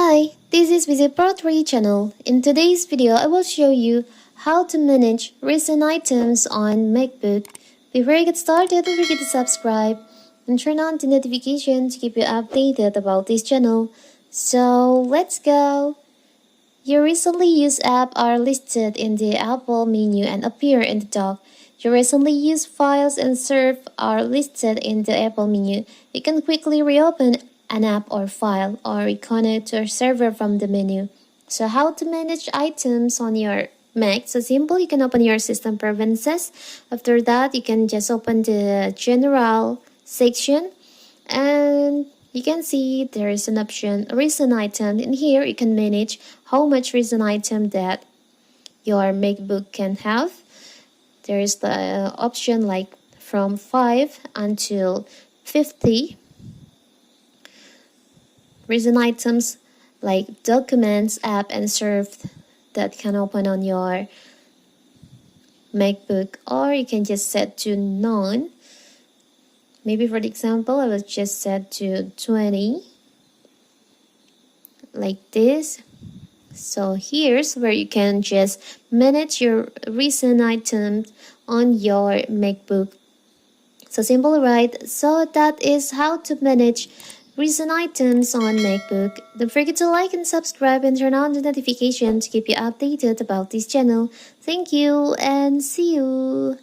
Hi, this is Visit Pro 3 channel. In today's video, I will show you how to manage recent items on MacBook. Before you get started, don't forget to subscribe and turn on the notification to keep you updated about this channel. So let's go! Your recently used apps are listed in the Apple menu and appear in the dock. Your recently used files and served are listed in the Apple menu. You can quickly reopen an app or file or reconnect to a server from the menu. So how to manage items on your Mac? So simple, you can open your system preferences. After that, you can just open the general section and you can see there is an option recent item. In here you can manage how much recent item that your MacBook can have. There is the option like from 5 until 50 recent items like documents, app and served that can open on your MacBook, or you can just set to none. Maybe for the example, I will just set to 20 like this. So here's where you can just manage your recent items on your MacBook. So simple, right? So that is how to manage recent items on MacBook. Don't forget to like and subscribe and turn on the notification to keep you updated about this channel. Thank you and see you!